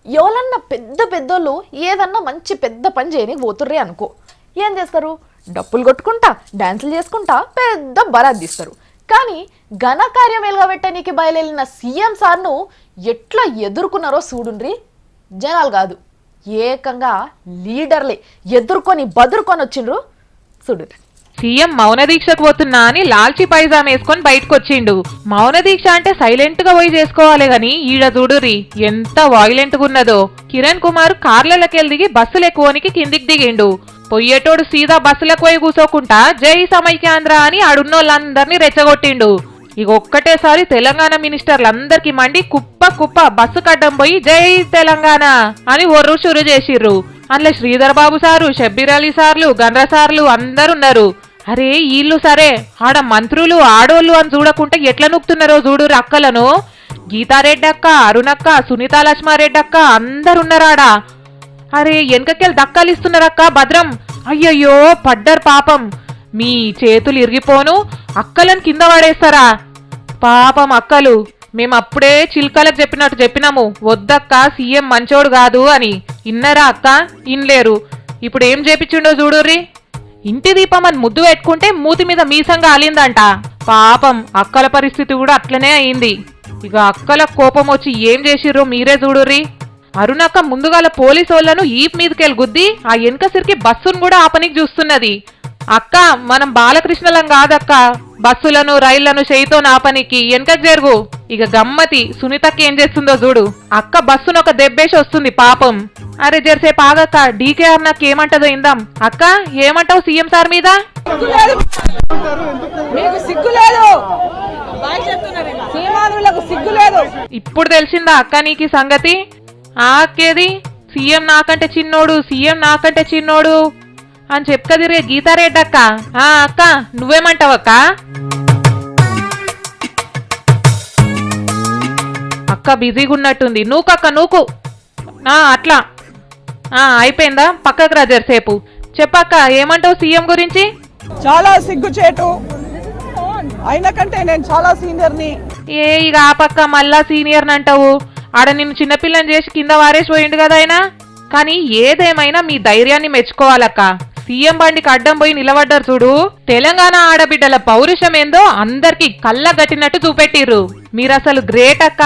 ఎవరన్నా పెద్ద పెద్దోళ్ళు ఏదన్నా మంచి పెద్ద పని చేయని పోతుర్రే అనుకో, ఏం చేస్తారు? డప్పులు కొట్టుకుంటా డాన్సులు చేసుకుంటా పెద్ద బరాత్ తీస్తారు. కానీ ఘనకార్యం ఎలుగబెట్టడానికి బయలుదేరిన సీఎం సార్ను ఎట్లా ఎదుర్కొన్నారో చూడుండ్రి. జనాలు కాదు, ఏకంగా లీడర్లే ఎదుర్కొని బదుర్కొని వచ్చిండ్రు. చూడు, సీఎం మౌన దీక్షకు పోతున్నా అని లాల్చి పైజాం వేసుకొని బయటకు వచ్చిండు. మౌన దీక్ష అంటే సైలెంట్ గా పోయి చేసుకోవాలి గాని ఈడ చూడురి ఎంత వాయిలెంట్ గా ఉన్నదో. కిరణ్ కుమార్ కార్లకెళ్ళి దిగి బస్సులు ఎక్కువనికి కిందికి దిగిండు. పొయ్యేటోడు సీదా బస్సులకు పోయి కూసోకుంటా జై సమైక్యాంధ్ర అని ఆడున్నోళ్ళందరినీ రెచ్చగొట్టిండు. ఇక ఒక్కటేసారి తెలంగాణ మినిస్టర్లందరికి మండి కుప్ప కుప్ప బస్సు కడ్డం పోయి జై తెలంగాణ అని ఒర్రు షురు చేసిర్రు. అందులో శ్రీధర్ బాబు సారు, షబ్బీర్ అలీ సార్లు, గన్ర సార్లు అందరున్నారు. అరే వీళ్ళు సరే, ఆడ మంత్రులు ఆడోళ్ళు అని చూడకుంటే ఎట్లా నొక్కుతున్నారో చూడు అక్కలను. గీతారెడ్డి అక్క, అరుణక్క, సునీతా లక్ష్మారెడ్డి అక్క అందరున్నారాడా. అరే వెనకకెళ్ళి దక్కాలిస్తున్నారక్క భద్రం. అయ్యయ్యో పడ్డర్ పాపం, మీ చేతులు ఇరిగిపోను, అక్కలను కింద పడేస్తారా పాపం అక్కలు. మేము అప్పుడే చిల్కలకు చెప్పినట్టు చెప్పినాము, వద్దక్క సీఎం మంచోడు కాదు అని. ఇన్నరా అక్క? ఇన్లేరు. ఇప్పుడు ఏం చేపించిండో చూడుర్రి. ఇంటి దీపం అని ముద్దు పెట్టుకుంటే మూతి మీద మీసంగా అలిందంట. పాపం అక్కల పరిస్థితి కూడా అట్లనే అయింది. ఇక అక్కల కోపం వచ్చి ఏం చేసిర్రో మీరే చూడుర్రి. అరుణక్క ముందుగాల పోలీసోళ్లను ఈప్ మీదకెళ్ళి గుద్ది ఆ వెనక సిరికి బస్సును కూడా ఆపనికి చూస్తున్నది. అక్క మనం బాలకృష్ణలం కాదక్క, బస్సులను రైళ్లను చేయితో నాపనికి వెనకకు జరుగు. ఇక గమ్మతి సునీతక్క ఏం చేస్తుందో చూడు. అక్క బస్సును ఒక దెబ్బేసి వస్తుంది పాపం. అరే జరసేపు ఆగక్క, డీకేఆర్ నాకు ఏమంటదో ఇందాం. అక్క ఏమంటావు సీఎం సార్ మీద? ఇప్పుడు తెలిసిందా అక్క నీకు సంగతి? అక్కేది సీఎం నాకంటే చిన్నోడు, సీఎం నాకంటే చిన్నోడు అని చెప్పుకదిరే గీతారెడ్డి అక్క. అక్క నువ్వేమంటావక్క? అక్క బిజీగా ఉన్నట్టుంది, నూకక్క నూకు. అట్లా అయిపోయిందా? పక్కకు రా జరసేపు. చెప్పక్క ఏమంటావు సీఎం గురించి? చాలా సిగ్గుచేటు, అయిన కంటే నేను చాలా సీనియర్ని. ఇక ఆ పక్క మళ్ళా సీనియర్ అంటావు. ఆడ నిన్ను చిన్నపిల్లని చేసి కింద వారేసి పోయిండు కదా ఆయన. కానీ ఏదేమైనా మీ ధైర్యాన్ని మెచ్చుకోవాలక్క. సీఎం బండికి అడ్డం పోయి నిలబడ్డారు చూడు. తెలంగాణ ఆడబిడ్డల పౌరుషం ఏందో అందరికి కళ్ళ గట్టినట్టు చూపెట్టిర్రు. మీరసలు గ్రేట్ అక్క.